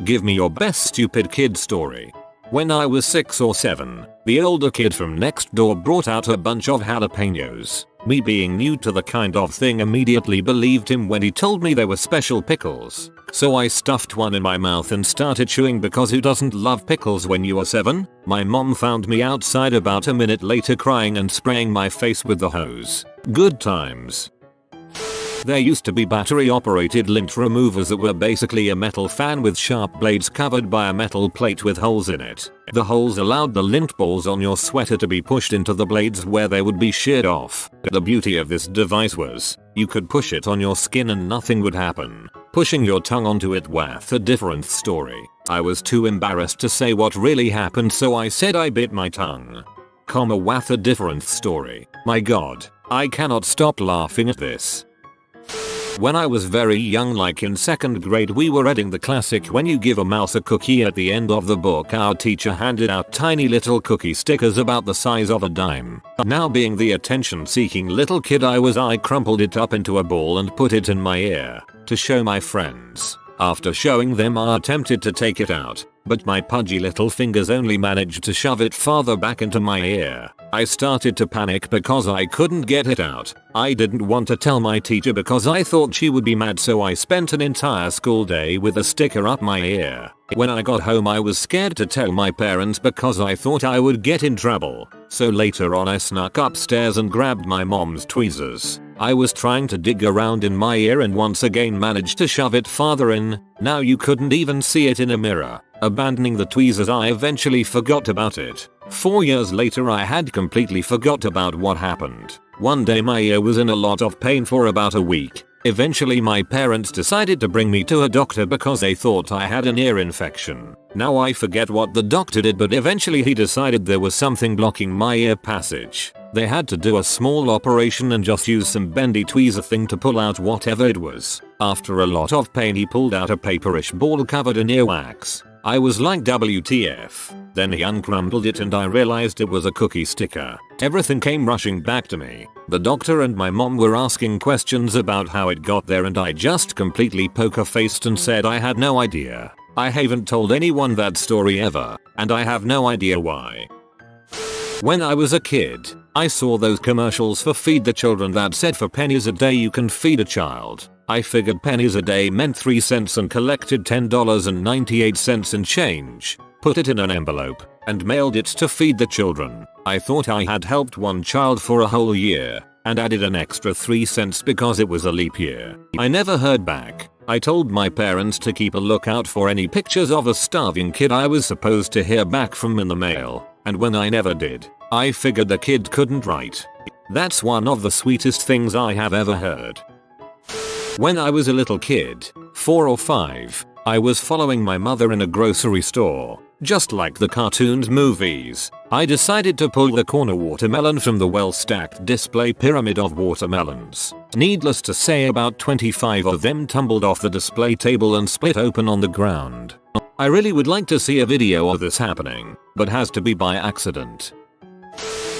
Give me your best stupid kid story. When I was 6 or 7, the older kid from next door brought out a bunch of jalapenos. Me being new to the kind of thing immediately believed him when he told me they were special pickles. So I stuffed one in my mouth and started chewing because who doesn't love pickles when you are 7? My mom found me outside about a minute later crying and spraying my face with the hose. Good times. There used to be battery operated lint removers that were basically a metal fan with sharp blades covered by a metal plate with holes in it. The holes allowed the lint balls on your sweater to be pushed into the blades where they would be sheared off. The beauty of this device was, you could push it on your skin and nothing would happen. Pushing your tongue onto it was a different story. I was too embarrassed to say what really happened, so I said I bit my tongue. Was a different story. My god, I cannot stop laughing at this. When I was very young, like in 2nd grade, we were reading the classic When You Give a Mouse a Cookie. At the end of the book, our teacher handed out tiny little cookie stickers about the size of a dime. Now being the attention-seeking little kid I crumpled it up into a ball and put it in my ear to show my friends. After showing them, I attempted to take it out, but my pudgy little fingers only managed to shove it farther back into my ear. I started to panic because I couldn't get it out. I didn't want to tell my teacher because I thought she would be mad, so I spent an entire school day with a sticker up my ear. When I got home, I was scared to tell my parents because I thought I would get in trouble. So later on, I snuck upstairs and grabbed my mom's tweezers. I was trying to dig around in my ear and once again managed to shove it farther in. Now you couldn't even see it in a mirror. Abandoning the tweezers, I eventually forgot about it. 4 years later, I had completely forgot about what happened. One day my ear was in a lot of pain for about a week. Eventually my parents decided to bring me to a doctor because they thought I had an ear infection. Now I forget what the doctor did, but eventually he decided there was something blocking my ear passage. They had to do a small operation and just use some bendy tweezer thing to pull out whatever it was. After a lot of pain, he pulled out a paperish ball covered in earwax. I was like, WTF. Then he uncrumpled it and I realized it was a cookie sticker. Everything came rushing back to me. The doctor and my mom were asking questions about how it got there and I just completely poker-faced and said I had no idea. I haven't told anyone that story ever, and I have no idea why. When I was a kid, I saw those commercials for Feed the Children that said for pennies a day you can feed a child. I figured pennies a day meant 3 cents and collected $10.98 in change, put it in an envelope, and mailed it to Feed the Children. I thought I had helped one child for a whole year, and added an extra 3 cents because it was a leap year. I never heard back. I told my parents to keep a lookout for any pictures of a starving kid I was supposed to hear back from in the mail, and when I never did, I figured the kid couldn't write. That's one of the sweetest things I have ever heard. When I was a little kid, 4 or 5, I was following my mother in a grocery store. Just like the cartoons movies, I decided to pull the corner watermelon from the well-stacked display pyramid of watermelons. Needless to say, about 25 of them tumbled off the display table and split open on the ground. I really would like to see a video of this happening, but has to be by accident.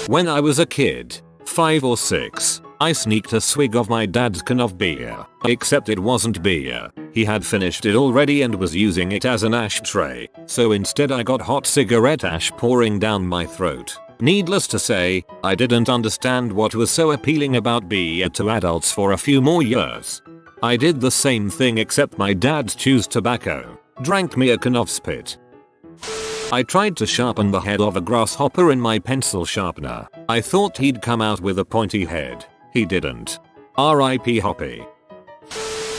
When I was a kid, 5 or 6, I sneaked a swig of my dad's can of beer. Except it wasn't beer. He had finished it already and was using it as an ashtray. So instead I got hot cigarette ash pouring down my throat. Needless to say, I didn't understand what was so appealing about beer to adults for a few more years. I did the same thing, except my dad chewed tobacco. Drank me a can of spit. I tried to sharpen the head of a grasshopper in my pencil sharpener. I thought he'd come out with a pointy head. He didn't. R.I.P. Hoppy.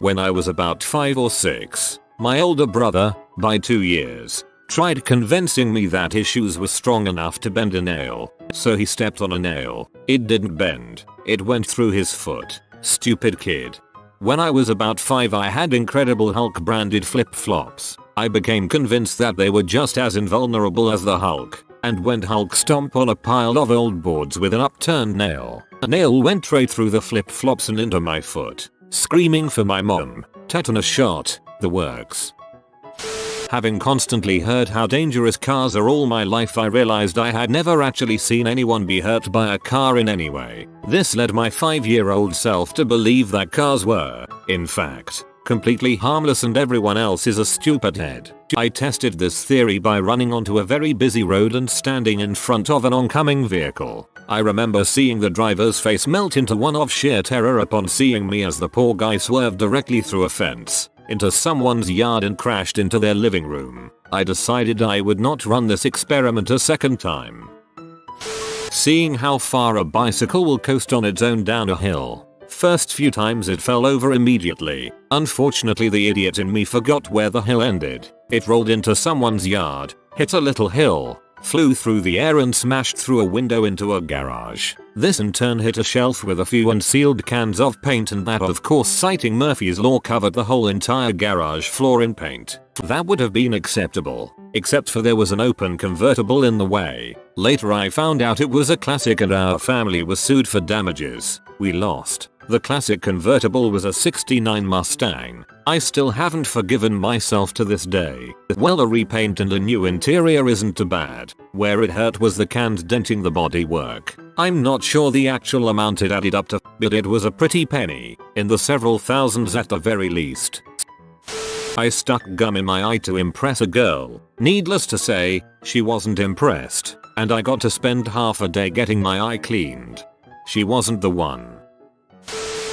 When I was about 5 or 6, my older brother, by 2 years, tried convincing me that his shoes were strong enough to bend a nail. So he stepped on a nail. It didn't bend. It went through his foot. Stupid kid. When I was about 5, I had Incredible Hulk branded flip-flops. I became convinced that they were just as invulnerable as the Hulk, and went Hulk stomp on a pile of old boards with an upturned nail. A nail went right through the flip-flops and into my foot. Screaming for my mom, tetanus shot, the works. Having constantly heard how dangerous cars are all my life, I realized I had never actually seen anyone be hurt by a car in any way. This led my 5-year-old self to believe that cars were, in fact, completely harmless and everyone else is a stupid head. I tested this theory by running onto a very busy road and standing in front of an oncoming vehicle. I remember seeing the driver's face melt into one of sheer terror upon seeing me as the poor guy swerved directly through a fence into someone's yard and crashed into their living room. I decided I would not run this experiment a second time. Seeing how far a bicycle will coast on its own down a hill. First few times it fell over immediately. Unfortunately the idiot in me forgot where the hill ended. It rolled into someone's yard, hit a little hill, flew through the air and smashed through a window into a garage. This in turn hit a shelf with a few unsealed cans of paint, and that, of course, citing Murphy's Law, covered the whole entire garage floor in paint. That would have been acceptable, except for there was an open convertible in the way. Later I found out it was a classic and our family was sued for damages. We lost. The classic convertible was a '69 Mustang. I still haven't forgiven myself to this day. Well, a repaint and a new interior isn't too bad. Where it hurt was the cans denting the bodywork. I'm not sure the actual amount it added up to, but it was a pretty penny, in the several thousands at the very least. I stuck gum in my eye to impress a girl. Needless to say, she wasn't impressed, and I got to spend half a day getting my eye cleaned. She wasn't the one.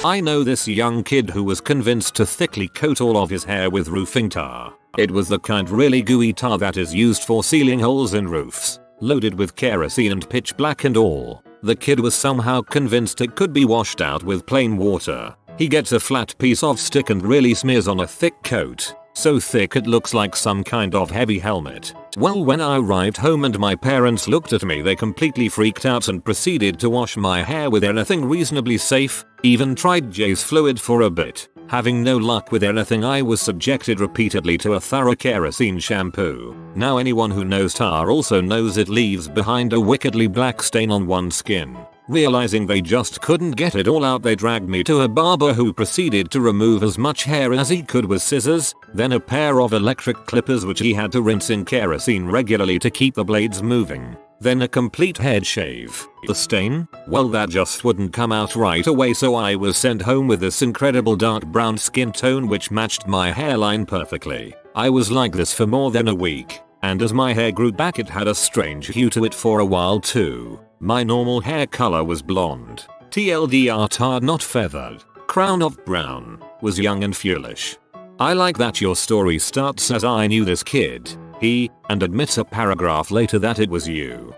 I know this young kid who was convinced to thickly coat all of his hair with roofing tar. It was the kind really gooey tar that is used for sealing holes in roofs, loaded with kerosene and pitch black and all. The kid was somehow convinced it could be washed out with plain water. He gets a flat piece of stick and really smears on a thick coat, so thick it looks like some kind of heavy helmet. Well, when I arrived home and my parents looked at me, they completely freaked out and proceeded to wash my hair with anything reasonably safe, even tried J's fluid for a bit. Having no luck with anything, I was subjected repeatedly to a thorough kerosene shampoo. Now anyone who knows tar also knows it leaves behind a wickedly black stain on one's skin. Realizing they just couldn't get it all out, they dragged me to a barber who proceeded to remove as much hair as he could with scissors, then a pair of electric clippers which he had to rinse in kerosene regularly to keep the blades moving. Then a complete head shave. The stain? Well, that just wouldn't come out right away, so I was sent home with this incredible dark brown skin tone which matched my hairline perfectly. I was like this for more than a week, and as my hair grew back it had a strange hue to it for a while too. My normal hair color was blonde. TLDR, tarred not feathered. Crown of brown. Was young and foolish. I like that your story starts as "I knew this kid, he," and admits a paragraph later that it was you.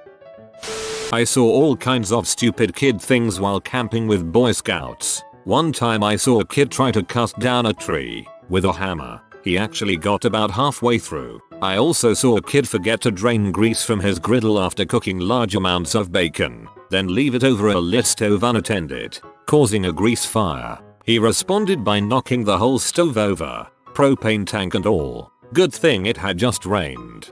I saw all kinds of stupid kid things while camping with Boy Scouts. One time I saw a kid try to cut down a tree with a hammer. He actually got about halfway through. I also saw a kid forget to drain grease from his griddle after cooking large amounts of bacon, then leave it over a lit stove unattended, causing a grease fire. He responded by knocking the whole stove over, propane tank and all. Good thing it had just rained.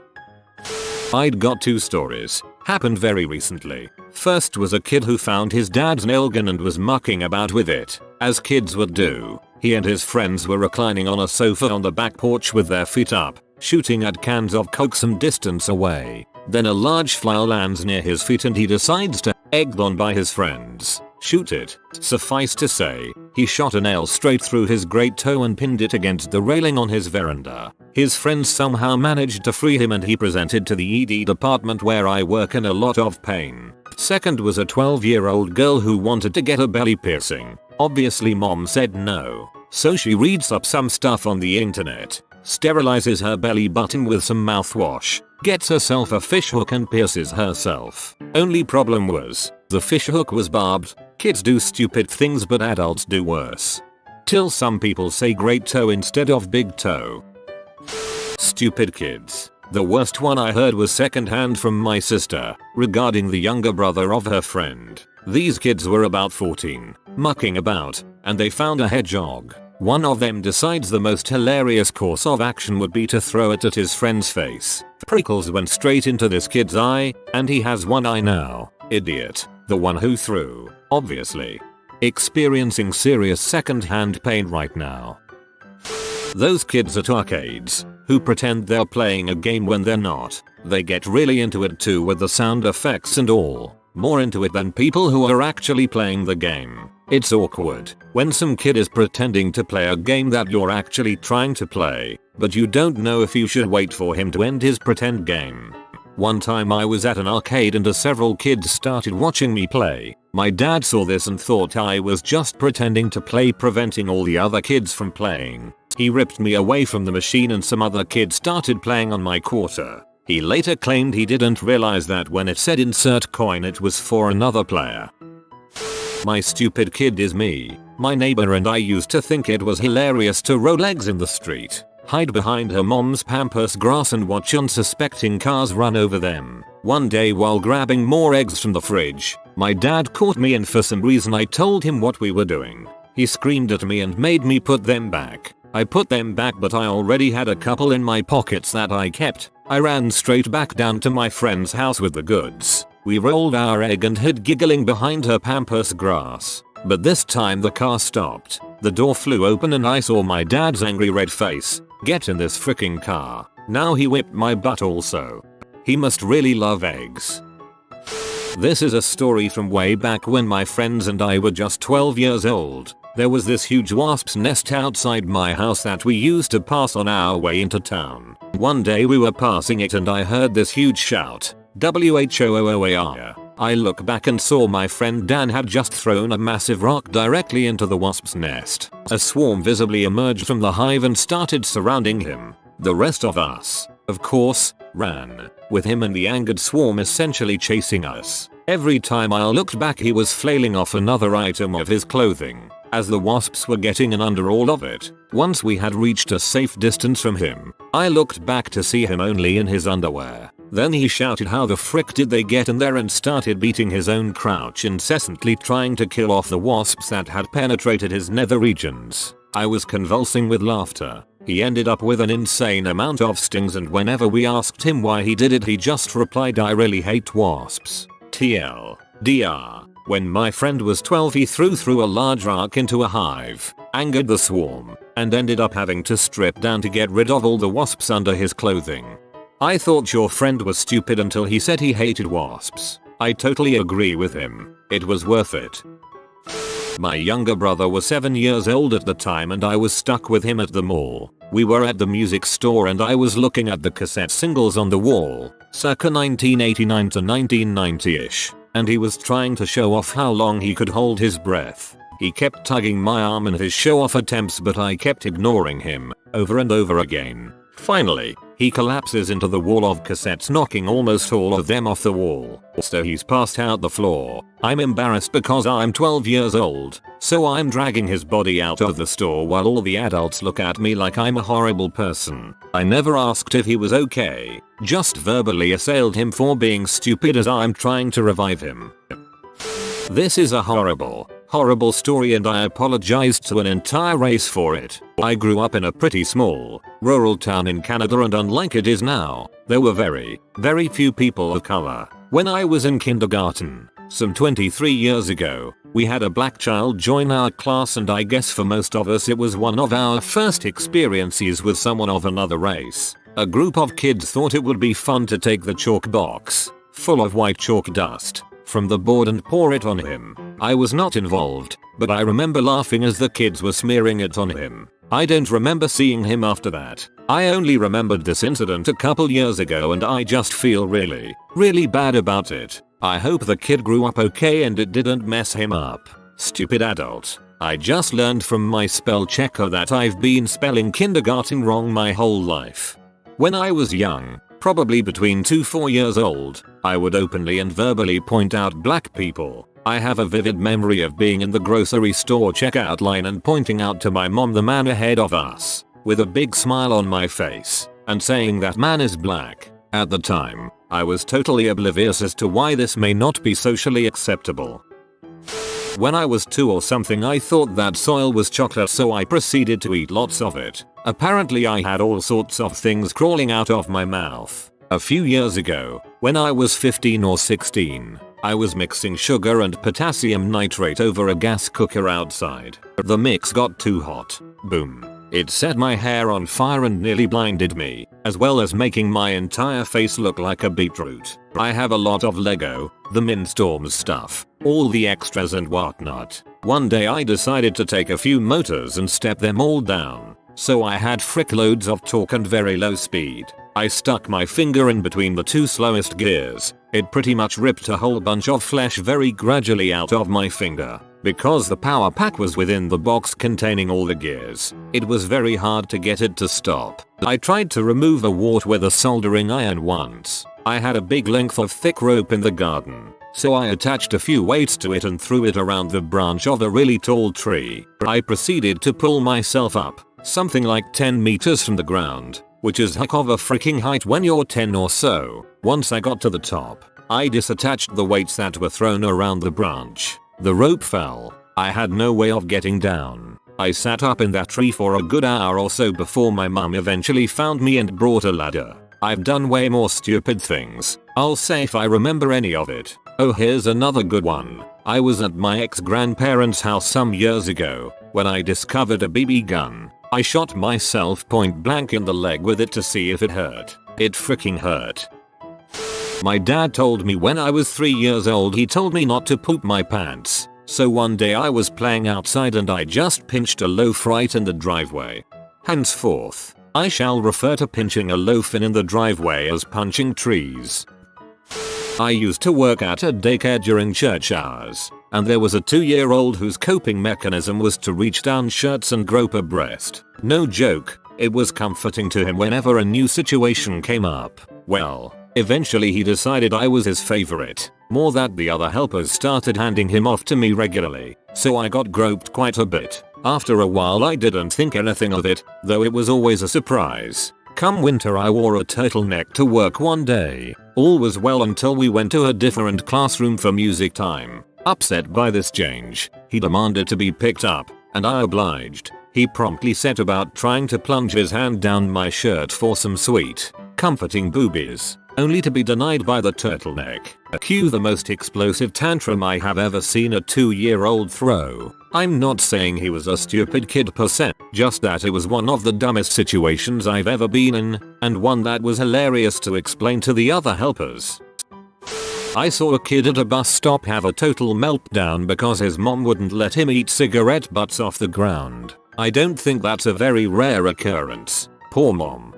I'd got two stories. Happened very recently. First was a kid who found his dad's nail gun and was mucking about with it, as kids would do. He and his friends were reclining on a sofa on the back porch with their feet up, shooting at cans of Coke some distance away. Then a large flower lands near his feet and he decides to, egged on by his friends, shoot it. Suffice to say, he shot a nail straight through his great toe and pinned it against the railing on his veranda. His friends somehow managed to free him and he presented to the ED department where I work in a lot of pain. Second was a 12-year-old girl who wanted to get a belly piercing. Obviously mom said no, so she reads up some stuff on the internet, sterilizes her belly button with some mouthwash, gets herself a fishhook and pierces herself. Only problem was, the fishhook was barbed. Kids do stupid things but adults do worse. Till some people say great toe instead of big toe. Stupid kids. The worst one I heard was secondhand from my sister, regarding the younger brother of her friend. These kids were about 14, mucking about, and they found a hedgehog. One of them decides the most hilarious course of action would be to throw it at his friend's face. Prickles went straight into this kid's eye, and he has one eye now. Idiot. The one who threw, obviously. Experiencing serious second-hand pain right now. Those kids at arcades, who pretend they're playing a game when they're not. They get really into it too with the sound effects and all. More into it than people who are actually playing the game. It's awkward when some kid is pretending to play a game that you're actually trying to play, but you don't know if you should wait for him to end his pretend game. One time I was at an arcade and several kids started watching me play. My dad saw this and thought I was just pretending to play, preventing all the other kids from playing. He ripped me away from the machine and some other kids started playing on my quarter. He later claimed he didn't realize that when it said insert coin it was for another player. My stupid kid is me. My neighbor and I used to think it was hilarious to roll eggs in the street, hide behind her mom's pampas grass and watch unsuspecting cars run over them. One day while grabbing more eggs from the fridge, my dad caught me and for some reason I told him what we were doing. He screamed at me and made me put them back. I put them back but I already had a couple in my pockets that I kept. I ran straight back down to my friend's house with the goods. We rolled our egg and hid giggling behind her pampas grass. But this time the car stopped. The door flew open and I saw my dad's angry red face. Get in this freaking car. Now he whipped my butt also. He must really love eggs. This is a story from way back when my friends and I were just 12 years old. There was this huge wasp's nest outside my house that we used to pass on our way into town. One day we were passing it and I heard this huge shout. WHOOOAR. I look back and saw my friend Dan had just thrown a massive rock directly into the wasp's nest. A swarm visibly emerged from the hive and started surrounding him. The rest of us, of course, ran, with him and the angered swarm essentially chasing us. Every time I looked back he was flailing off another item of his clothing, as the wasps were getting in under all of it. Once we had reached a safe distance from him, I looked back to see him only in his underwear. Then he shouted how the frick did they get in there and started beating his own crotch incessantly trying to kill off the wasps that had penetrated his nether regions. I was convulsing with laughter. He ended up with an insane amount of stings and whenever we asked him why he did it he just replied I really hate wasps. TLDR. When my friend was 12 he threw a large rock into a hive, angered the swarm, and ended up having to strip down to get rid of all the wasps under his clothing. I thought your friend was stupid until he said he hated wasps. I totally agree with him. It was worth it. My younger brother was 7 years old at the time and I was stuck with him at the mall. We were at the music store and I was looking at the cassette singles on the wall, circa 1989 to 1990ish, and he was trying to show off how long he could hold his breath. He kept tugging my arm in his show-off attempts but I kept ignoring him, over and over again. Finally, he collapses into the wall of cassettes knocking almost all of them off the wall, so he's passed out the floor. I'm embarrassed because I'm 12 years old, so I'm dragging his body out of the store while all the adults look at me like I'm a horrible person. I never asked if he was okay, just verbally assailed him for being stupid as I'm trying to revive him. This is a horrible story and I apologized to an entire race for it. I grew up in a pretty small, rural town in Canada and unlike it is now, there were very few people of color. When I was in kindergarten, some 23 years ago, we had a black child join our class and I guess for most of us it was one of our first experiences with someone of another race. A group of kids thought it would be fun to take the chalk box, full of white chalk dust, from the board and pour it on him. I was not involved, but I remember laughing as the kids were smearing it on him. I don't remember seeing him after that. I only remembered this incident a couple years ago and I just feel really bad about it. I hope the kid grew up okay and it didn't mess him up. Stupid adult. I just learned from my spell checker that I've been spelling kindergarten wrong my whole life. When I was young, probably between 2-4 years old, I would openly and verbally point out black people. I have a vivid memory of being in the grocery store checkout line and pointing out to my mom the man ahead of us, with a big smile on my face, and saying that man is black. At the time, I was totally oblivious as to why this may not be socially acceptable. When I was 2 or something I thought that soil was chocolate so I proceeded to eat lots of it. Apparently I had all sorts of things crawling out of my mouth. A few years ago, when I was 15 or 16, I was mixing sugar and potassium nitrate over a gas cooker outside. The mix got too hot. Boom. It set my hair on fire and nearly blinded me, as well as making my entire face look like a beetroot. I have a lot of Lego, the Mindstorms stuff, all the extras and whatnot. One day I decided to take a few motors and step them all down. So I had frick loads of torque and very low speed. I stuck my finger in between the two slowest gears. It pretty much ripped a whole bunch of flesh very gradually out of my finger. Because the power pack was within the box containing all the gears, it was very hard to get it to stop. I tried to remove a wart with a soldering iron once. I had a big length of thick rope in the garden, so I attached a few weights to it and threw it around the branch of a really tall tree. I proceeded to pull myself up, something like 10 meters from the ground, which is heck of a freaking height when you're 10 or so. Once I got to the top, I disattached the weights that were thrown around the branch. The rope fell. I had no way of getting down. I sat up in that tree for a good hour or so before my mum eventually found me and brought a ladder. I've done way more stupid things. I'll say if I remember any of it. Oh, here's another good one. I was at my ex-grandparents' house some years ago when I discovered a BB gun. I shot myself point blank in the leg with it to see if it hurt. It freaking hurt. My dad told me when I was 3 years old, he told me not to poop my pants. So one day I was playing outside and I just pinched a loaf right in the driveway. Henceforth, I shall refer to pinching a loaf in the driveway as punching trees. I used to work at a daycare during church hours, and there was a 2-year-old whose coping mechanism was to reach down shirts and grope a breast. No joke, it was comforting to him whenever a new situation came up. Well, eventually he decided I was his favorite. More that the other helpers started handing him off to me regularly, so I got groped quite a bit. After a while I didn't think anything of it, though it was always a surprise. Come winter I wore a turtleneck to work one day. All was well until we went to a different classroom for music time. Upset by this change, he demanded to be picked up, and I obliged. He promptly set about trying to plunge his hand down my shirt for some sweet, comforting boobies, only to be denied by the turtleneck. Cue the most explosive tantrum I have ever seen a 2-year-old throw. I'm not saying he was a stupid kid per se, just that it was one of the dumbest situations I've ever been in, and one that was hilarious to explain to the other helpers. I saw a kid at a bus stop have a total meltdown because his mom wouldn't let him eat cigarette butts off the ground. I don't think that's a very rare occurrence. Poor mom.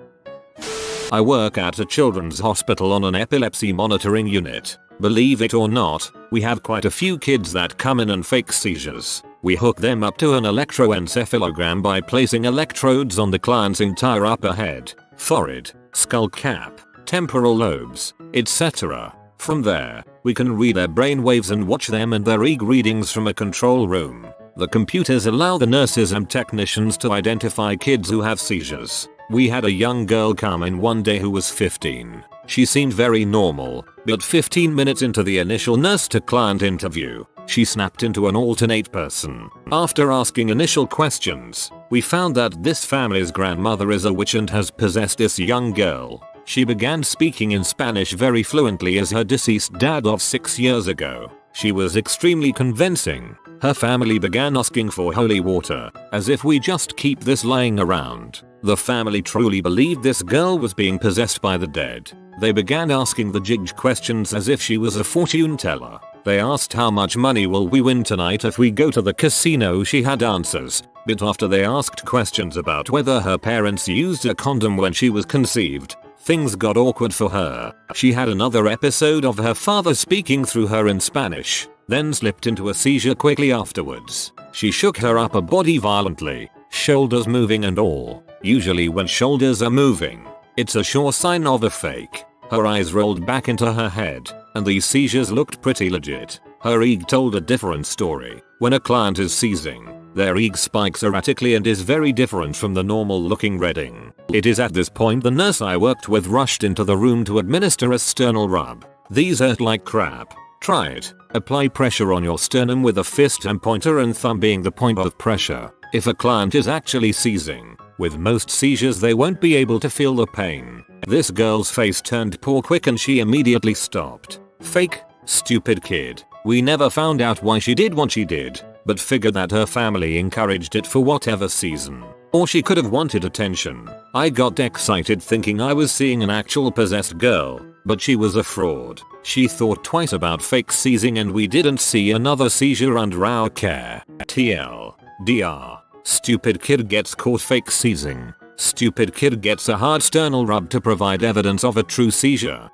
I work at a children's hospital on an epilepsy monitoring unit. Believe it or not, we have quite a few kids that come in and fake seizures. We hook them up to an electroencephalogram by placing electrodes on the client's entire upper head, forehead, skull cap, temporal lobes, etc. From there, we can read their brain waves and watch them and their EEG readings from a control room. The computers allow the nurses and technicians to identify kids who have seizures. We had a young girl come in one day who was 15. She seemed very normal, but 15 minutes into the initial nurse-to-client interview, she snapped into an alternate person. After asking initial questions, we found that this family's grandmother is a witch and has possessed this young girl. She began speaking in Spanish very fluently as her deceased dad of 6 years ago. She was extremely convincing. Her family began asking for holy water, as if we just keep this lying around. The family truly believed this girl was being possessed by the dead. They began asking the jig questions as if she was a fortune teller. They asked how much money will we win tonight if we go to the casino. She had answers, but after they asked questions about whether her parents used a condom when she was conceived, things got awkward for her. She had another episode of her father speaking through her in Spanish, then slipped into a seizure quickly afterwards. She shook her upper body violently, shoulders moving and all. Usually when shoulders are moving, it's a sure sign of a fake. Her eyes rolled back into her head, and these seizures looked pretty legit. Her EEG told a different story. When a client is seizing, their EEG spikes erratically and is very different from the normal looking reading. It is at this point the nurse I worked with rushed into the room to administer a sternal rub. These hurt like crap. Try it. Apply pressure on your sternum with a fist and pointer and thumb being the point of pressure. If a client is actually seizing, with most seizures they won't be able to feel the pain. This girl's face turned poor quick and she immediately stopped. Fake, stupid kid. We never found out why she did what she did, but figured that her family encouraged it for whatever season. Or she could have wanted attention. I got excited thinking I was seeing an actual possessed girl, but she was a fraud. She thought twice about fake seizing and we didn't see another seizure under our care. TLDR. Stupid kid gets caught fake seizing. Stupid kid gets a hard sternal rub to provide evidence of a true seizure.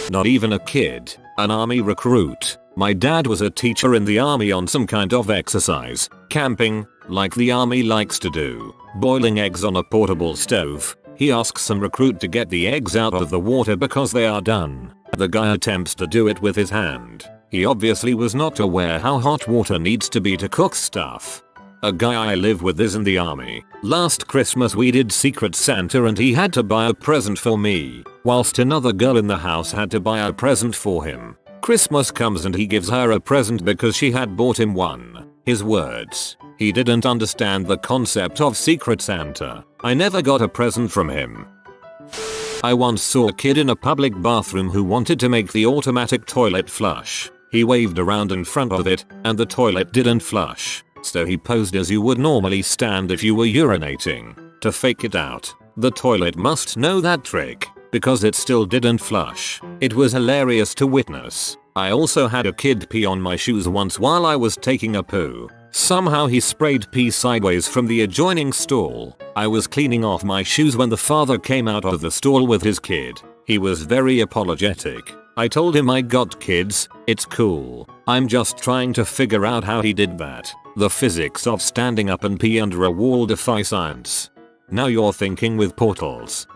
Not even a kid, an army recruit. My dad was a teacher in the army on some kind of exercise, camping, like the army likes to do, boiling eggs on a portable stove. He asks some recruit to get the eggs out of the water because they are done. The guy attempts to do it with his hand. He obviously was not aware how hot water needs to be to cook stuff. A guy I live with is in the army. Last Christmas we did Secret Santa and he had to buy a present for me, whilst another girl in the house had to buy a present for him. Christmas comes and he gives her a present because she had bought him one. His words. He didn't understand the concept of Secret Santa. I never got a present from him. I once saw a kid in a public bathroom who wanted to make the automatic toilet flush. He waved around in front of it and the toilet didn't flush. So he posed as you would normally stand if you were urinating. To fake it out. The toilet must know that trick, because it still didn't flush. It was hilarious to witness. I also had a kid pee on my shoes once while I was taking a poo. Somehow he sprayed pee sideways from the adjoining stall. I was cleaning off my shoes when the father came out of the stall with his kid. He was very apologetic. I told him I got kids, it's cool. I'm just trying to figure out how he did that. The physics of standing up and pee under a wall defy science. Now you're thinking with portals.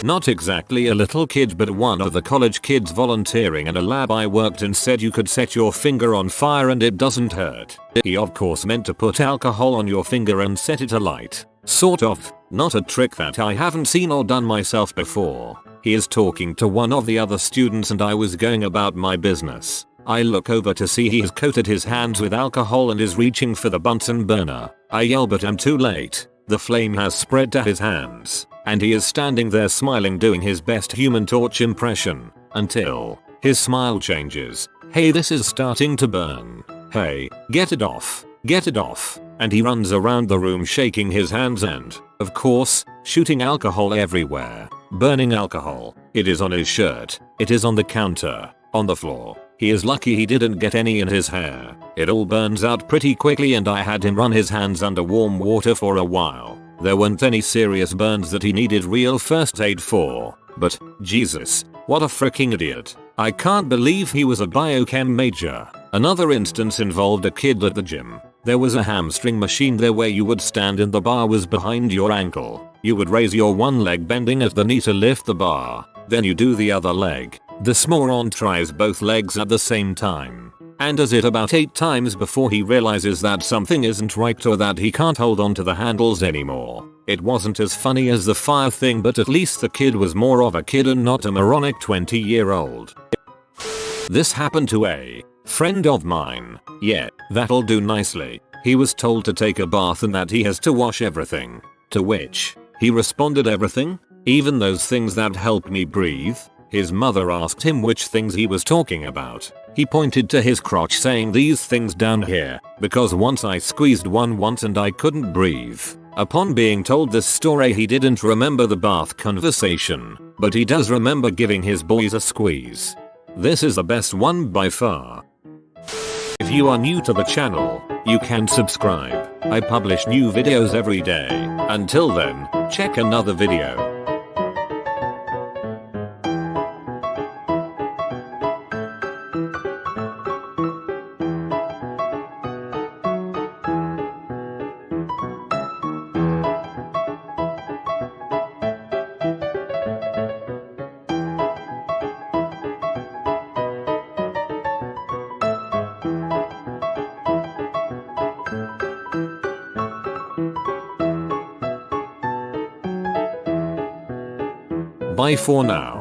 Not exactly a little kid but one of the college kids volunteering in a lab I worked in said you could set your finger on fire and it doesn't hurt. He of course meant to put alcohol on your finger and set it alight. Sort of, not a trick that I haven't seen or done myself before. He is talking to one of the other students and I was going about my business. I look over to see he has coated his hands with alcohol and is reaching for the Bunsen burner. I yell but I'm too late. The flame has spread to his hands, and he is standing there smiling doing his best Human Torch impression, until his smile changes. Hey, this is starting to burn. Hey, get it off. Get it off. And he runs around the room shaking his hands and, of course, shooting alcohol everywhere. Burning alcohol. It is on his shirt. It is on the counter. On the floor. He is lucky he didn't get any in his hair. It all burns out pretty quickly and I had him run his hands under warm water for a while. There weren't any serious burns that he needed real first aid for. But, Jesus, what a freaking idiot. I can't believe he was a biochem major. Another instance involved a kid at the gym. There was a hamstring machine there where you would stand and the bar was behind your ankle. You would raise your one leg bending at the knee to lift the bar. Then you do the other leg. This moron tries both legs at the same time and does it about 8 times before he realizes that something isn't right or that he can't hold on to the handles anymore. It wasn't as funny as the fire thing but at least the kid was more of a kid and not a moronic 20-year-old. This happened to a friend of mine. Yeah, that'll do nicely. He was told to take a bath and that he has to wash everything. To which he responded, everything? Even those things that help me breathe? His mother asked him which things he was talking about. He pointed to his crotch saying these things down here, because once I squeezed one once and I couldn't breathe. Upon being told this story he didn't remember the bath conversation, but he does remember giving his boys a squeeze. This is the best one by far. If you are new to the channel, you can subscribe. I publish new videos every day. Until then, check another video. Bye for now.